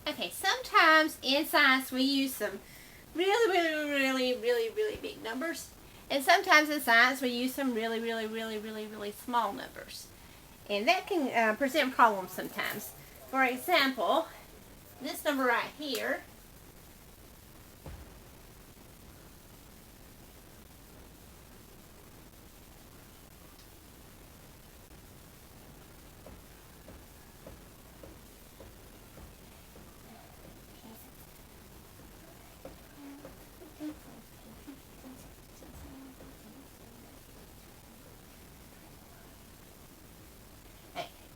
Okay, sometimes in science we use some really big numbers. And sometimes in science we use some really small numbers. And that can present problems sometimes. For example, this number right here,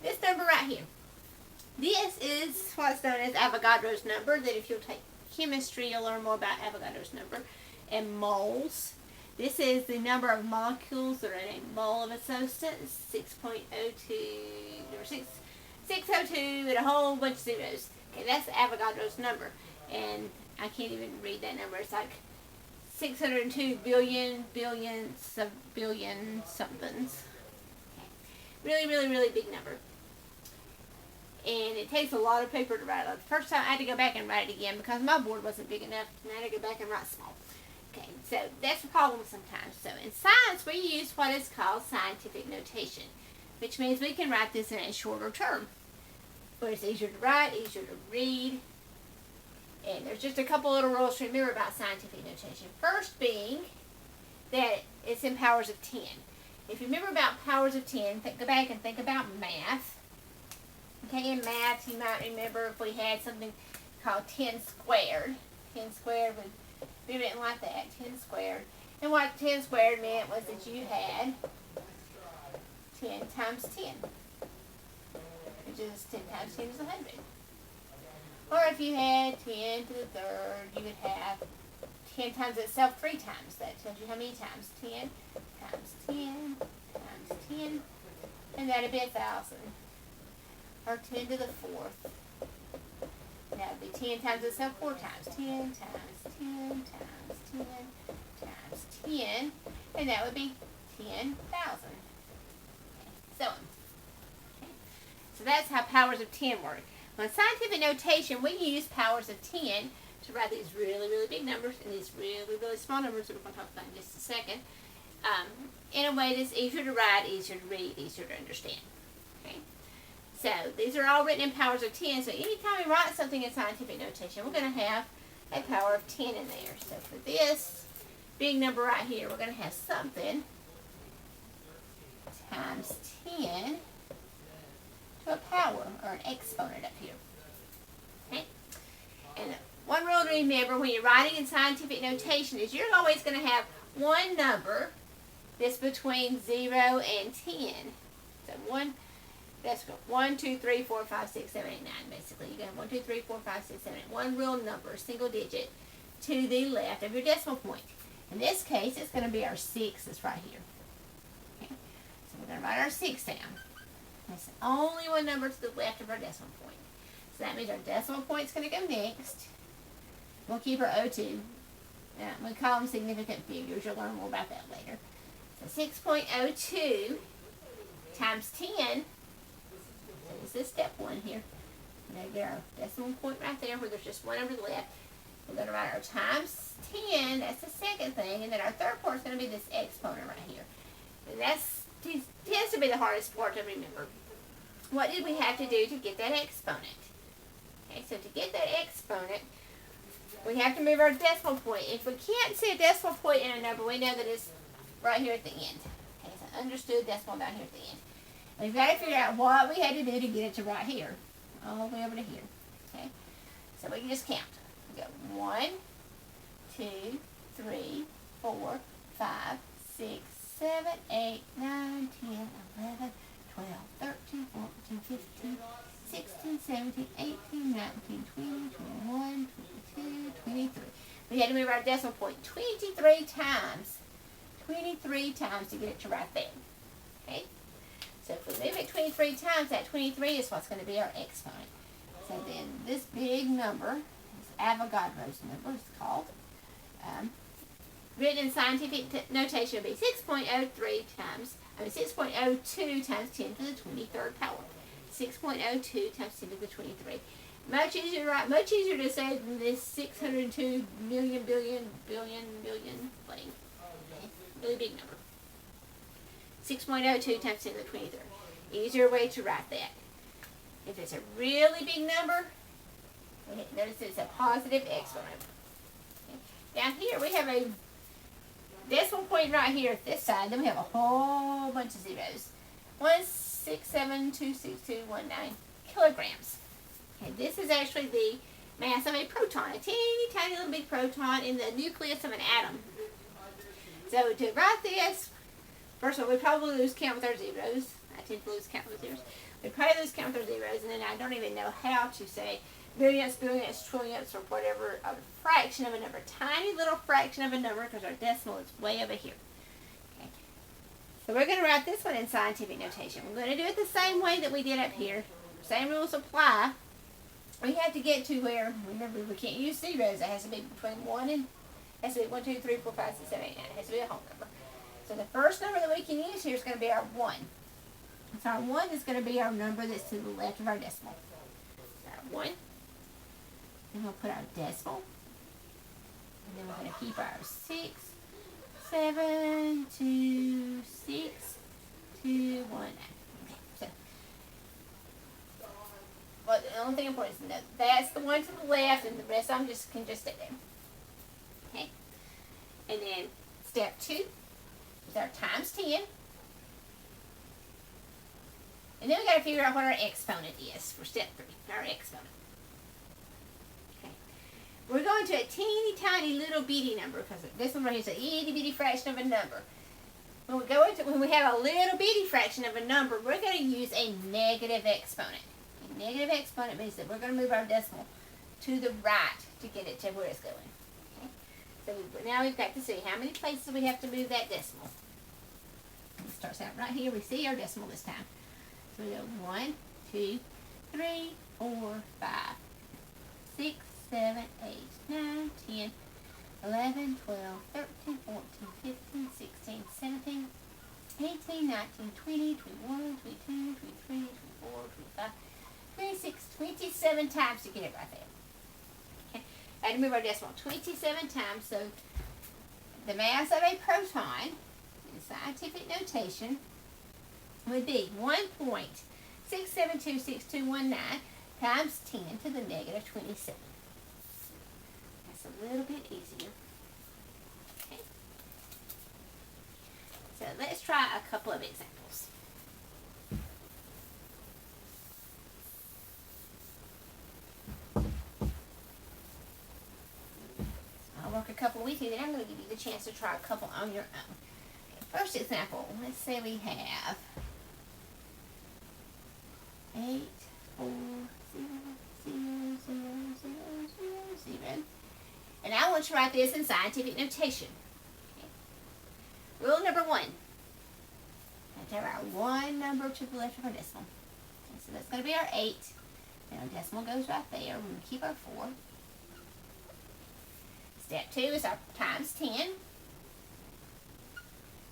this number right here, this is what's known as Avogadro's number, that if you'll take chemistry, you'll learn more about Avogadro's number. And moles. This is the number of molecules that are in a mole of a substance, 6.02, or 602, and a whole bunch of zeros. Okay, that's Avogadro's number. And I can't even read that number. It's like 602 billion somethings. Okay. Really big number. And it takes a lot of paper to write it. The first time I had to go back and write it again because my board wasn't big enough, and I had to go back and write small. Okay, so that's a problem sometimes. So in science, we use what is called scientific notation, which means we can write this in a shorter term, where it's easier to write, easier to read. And there's just a couple little rules to remember about scientific notation. First being that it's in powers of 10. If you remember about powers of 10, go back and think about math. Okay, in math, you might remember if we had something called 10 squared. 10 squared, we didn't like that, 10 squared. And what 10 squared meant was that you had 10 times 10, which is 10 times 10 is 100. Or if you had 10 to the third, you would have 10 times itself 3 times. That tells you how many times. 10 times 10 times 10, and that would be 1,000. Or 10 to the fourth. That would be 10 times itself 4 times. 10 times 10 times 10 times 10. And that would be 10,000. So on. Okay. So that's how powers of 10 work. Well, in scientific notation, we use powers of 10 to write these really big numbers and these really small numbers that we're going to talk about in just a second, in a way that's easier to write, easier to read, easier to understand. Okay. So these are all written in powers of 10. So anytime we write something in scientific notation, we're going to have a power of 10 in there. So for this big number right here, we're going to have something times 10 to a power, or an exponent up here. Okay? And one rule to remember when you're writing in scientific notation is you're always going to have one number that's between 0 and 10. So that's 1, 2, 3, 4, 5, 6, 7, 8, 9, basically. You're going to have 1, 2, 3, 4, 5, 6, 7, 8. One real number, single digit, to the left of your decimal point. In this case, it's going to be our 6 that's right here. Okay? So we're going to write our 6 down. That's only one number to the left of our decimal point. So that means our decimal point's going to go next. We'll keep our O2. We call them significant figures. You'll learn more about that later. So 6.02 times 10. So this is step 1 here. We're going to get our decimal point right there where there's just one number to the left. We're going to write our times 10. That's the second thing. And then our third part is going to be this exponent right here. And that tends to be the hardest part to remember. What did we have to do to get that exponent? Okay, so to get that exponent, we have to move our decimal point. If we can't see a decimal point in a number, we know that it's right here at the end. Okay, so understood decimal down here at the end. And we've got to figure out what we had to do to get it to right here, all the way over to here. Okay, so we can just count. We go 1, 2, 3, 4, 5, 6, 7, 8, 9, 10, 11, 12, 13, 14, 15, 16, 17, 18, 19, 20, 21, 22, 23. We had to move our decimal point 23 times. 23 times to get it to right there. Okay? So if we move it 23 times, that 23 is what's going to be our exponent. So then this big number, this Avogadro's number is called, written in scientific notation would be 6.02 times 10 to the 23rd power. 6.02 times 10 to the 23. Much easier to write, much easier to say than this 602 million, billion thing. Okay. Really big number. 6.02 times 10 to the 23rd. Easier way to write that. If it's a really big number, notice it's a positive exponent. Okay. Down here we have a decimal point right here at this side. Then we have a whole bunch of zeros. 167262219 kilograms. Okay, this is actually the mass of a proton, a teeny tiny little big proton in the nucleus of an atom. So to write this, first of all, we probably lose count with our zeros. I tend to lose count with zeros. We probably lose count with our zeros, and then I don't even know how to say millionths, billionths, trillionths, or whatever, a fraction of a number. Tiny little fraction of a number, because our decimal is way over here. Okay. So we're going to write this one in scientific notation. We're going to do it the same way that we did up here. Same rules apply. We have to get to where, remember, we can't use zeros. It has to be between 1 and, has to be 1, 2, 3, 4, 5, 6, 7, 8, 9. It has to be a whole number. So the first number that we can use here is going to be our 1. So our 1 is going to be our number that's to the left of our decimal. So our 1. Then we'll put our decimal. And then we're going to keep our 6, 7, 2, 6, 2, 1, 9. Okay, so. Well, the only thing important is to know that's the one to the left, and the rest of them can just stay there. Okay? And then step 2 is our times 10. And then we got to figure out what our exponent is for step 3, our exponent. Okay. We're going to a teeny tiny little bitty number, because this one right here is an itty bitty fraction of a number. When we have a little bitty fraction of a number, we're going to use a negative exponent. A negative exponent means that we're going to move our decimal to the right to get it to where it's going. Okay. So now we've got to see how many places we have to move that decimal. It starts out right here. We see our decimal this time. So we go 1, 2, 3, 4, 5, 6, 7, 8, 9, 10, 11, 12, 13, 14, 15, 16, 17, 18, 19, 20, 21, 22, 23, 24, 25, 26, 27 times to get it right there. Okay. I had to move our decimal 27 times, so the mass of a proton in scientific notation would be 1.6726219 times 10 to the negative 27. That's a little bit easier. Okay. So let's try a couple of examples. I'll work a couple with you, then I'm going to give you the chance to try a couple on your own. Okay, first example, let's say we have 8, 4, 0, 0, 0, 0, 0, 0. And I want you to write this in scientific notation. Okay. Rule number 1. I have to have our 1 number to the left of our decimal. Okay, so that's going to be our 8. And our decimal goes right there. We're going to keep our 4. Step 2 is our times 10.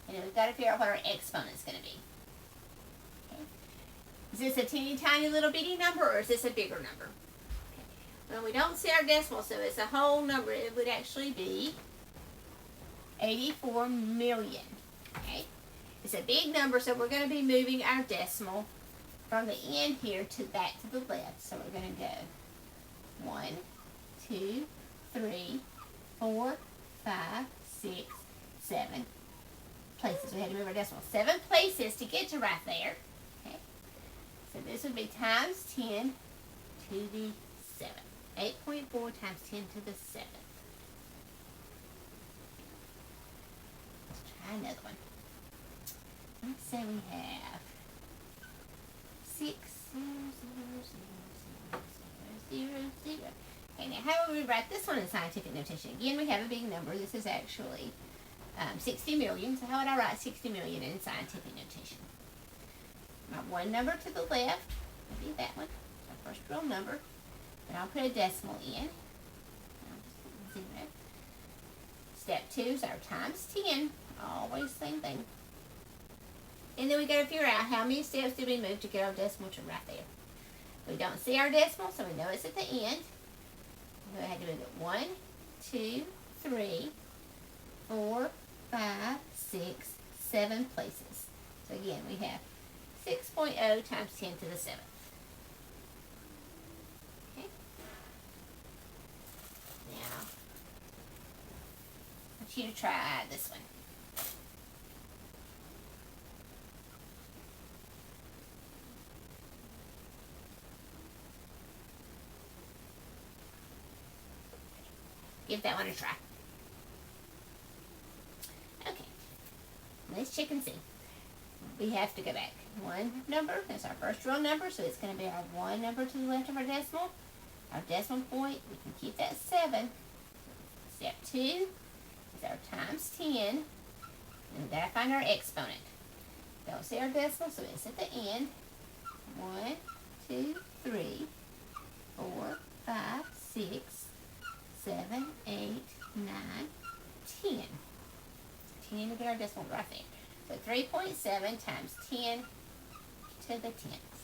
And then we've got to figure out what our exponent is going to be. Is this a teeny tiny little bitty number, or is this a bigger number? Okay. Well, we don't see our decimal, so it's a whole number. It would actually be 84 million. Okay. It's a big number, so we're going to be moving our decimal from the end here to that to the left. So we're going to go 1, 2, 3, 4, 5, 6, 7 places. We had to move our decimal 7 places to get to right there. So this would be times 10 to the 7. 8.4 times 10 to the 7th. Let's try another one. Let's say we have 6, 0, 0, 0, 0, 0, 0. Okay, now how would we write this one in scientific notation? Again, we have a big number. This is actually 60 million. So how would I write 60 million in scientific notation? My 1 number to the left would be that one, our first real number. And I'll put a decimal in. I'll just put 0. Step 2 is our times 10. Always same thing. And then we got to figure out how many steps did we move to get our decimal to right there. We don't see our decimal, so we know it's at the end. We had to move it 1, 2, 3, 4, 5, 6, 7 places. So again, we have 6.0 times 10 to the 7th. Okay. Now, I want you to try this one. Give that one a try. Okay. Let's check and see. We have to go back. One number, that's our first real number, so it's going to be our 1 number to the left of our decimal. Our decimal point, we can keep that 7. Step 2 is our times 10. And we've got to find our exponent. Don't see our decimal, so it's at the end. 1, 2, 3, 4, 5, 6, 7, 8, 9, 10. 10 to get our decimal right there. So 3.7 times 10 to the 10th.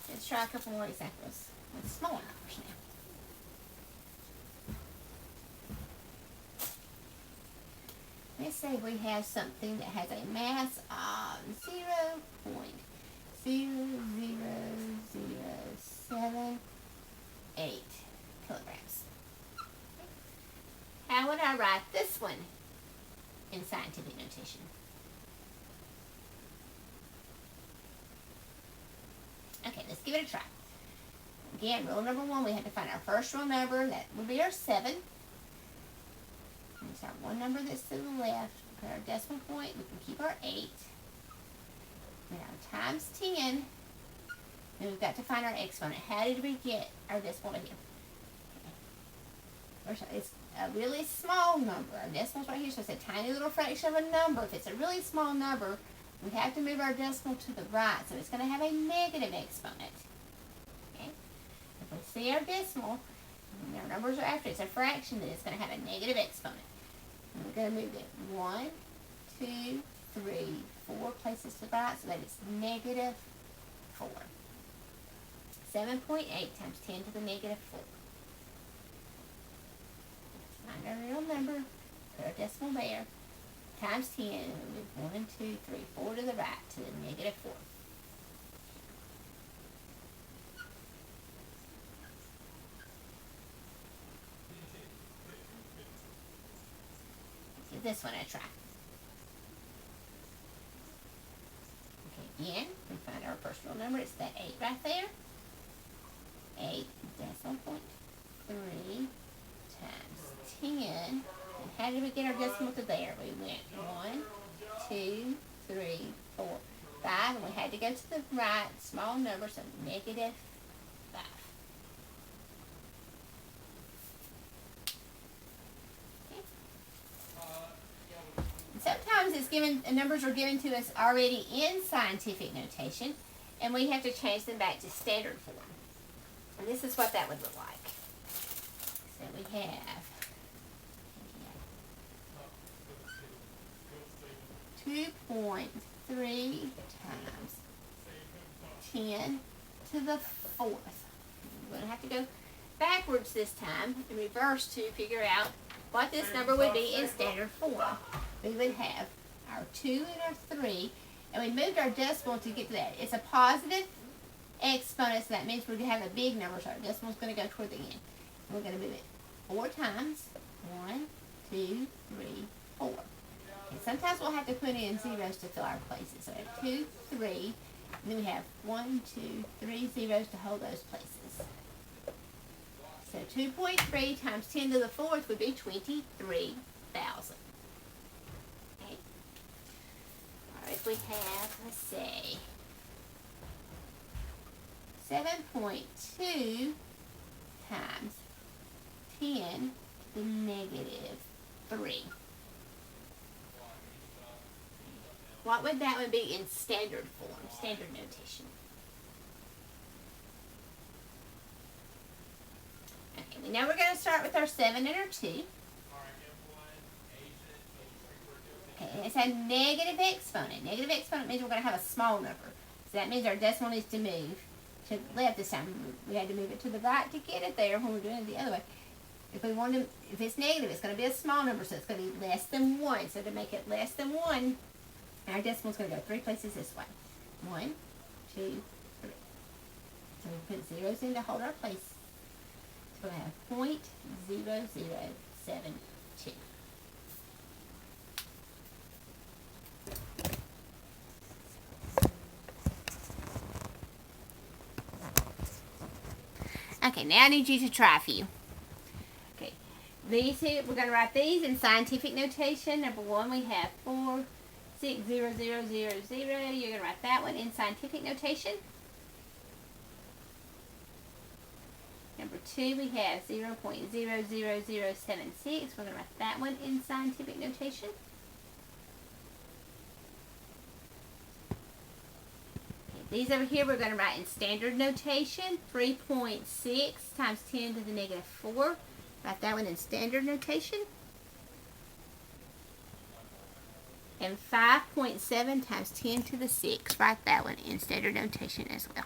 Let's try a couple more examples with smaller numbers now. Let's say we have something that has a mass of 0.00078 kilograms. How would I write this one in scientific notation? Okay, let's give it a try. Again, rule number 1, we have to find our first real number. That would be our 7. It's our 1 number that's to the left. Put our decimal point. We can keep our 8. Now, times 10. And we've got to find our exponent. How did we get our decimal here? Okay. It's a really small number. Our decimal's right here, so it's a tiny little fraction of a number. If it's a really small number, we have to move our decimal to the right, so it's going to have a negative exponent. Okay? If we see our decimal, and our numbers are after it's a fraction, then it's going to have a negative exponent. And we're going to move it 1, 2, 3, 4 places to the right, so that it's negative 4. 7.8 times 10 to the negative 4. Find our real number, put our decimal there, times 10, and move 1, 2, 3, 4 to the right to the negative 4. Give this one a try. Okay, again, we find our first real number, it's that 8 right there. 8 decimal point 3 times 10. And how did we get our decimal to there? We went 1, 2, 3, 4, 5, and we had to go to the right, small number, so negative 5. Okay. And sometimes it's given, numbers are given to us already in scientific notation, and we have to change them back to standard form. And this is what that would look like. So we have 2.3 times 10 to the 4th. We're going to have to go backwards this time in reverse to figure out what this number would be in standard form. We would have our 2 and our 3, and we moved our decimal to get to that. It's a positive exponent, so that means we're going to have a big number, so our decimal is going to go toward the end. We're going to move it 4 times. 1, 2, 3, 4. And sometimes we'll have to put in zeros to fill our places. So we have 2, 3, and then we have 1, 2, 3 zeros to hold those places. So 2.3 times 10 to the 4th would be 23,000. Okay. All right, we have, let's see, 7.2 times 10 to the negative 3. What would that one be in standard form, standard notation? Okay, we know we're going to start with our 7 and our 2. Okay, And it's a negative exponent. Negative exponent means we're going to have a small number. So that means our decimal needs to move to the left this time. We had to move it to the right to get it there when we're doing it the other way. If we want to, if it's negative, it's going to be a small number, so it's going to be less than 1. So to make it less than 1, our decimal is going to go 3 places this way. 1, 2, 3. So we put zeros in to hold our place. So we're going to have 0.0072. Okay, now I need you to try a few. Okay, these two, we're going to write these in scientific notation. Number 1, we have 4,600,00. You're going to write that one in scientific notation. Number 2, we have 0.00076. We're going to write that one in scientific notation. These over here we're going to write in standard notation. 3.6 times 10 to the negative 4. Write that one in standard notation. And 5.7 times 10 to the 6. Write that one in standard notation as well.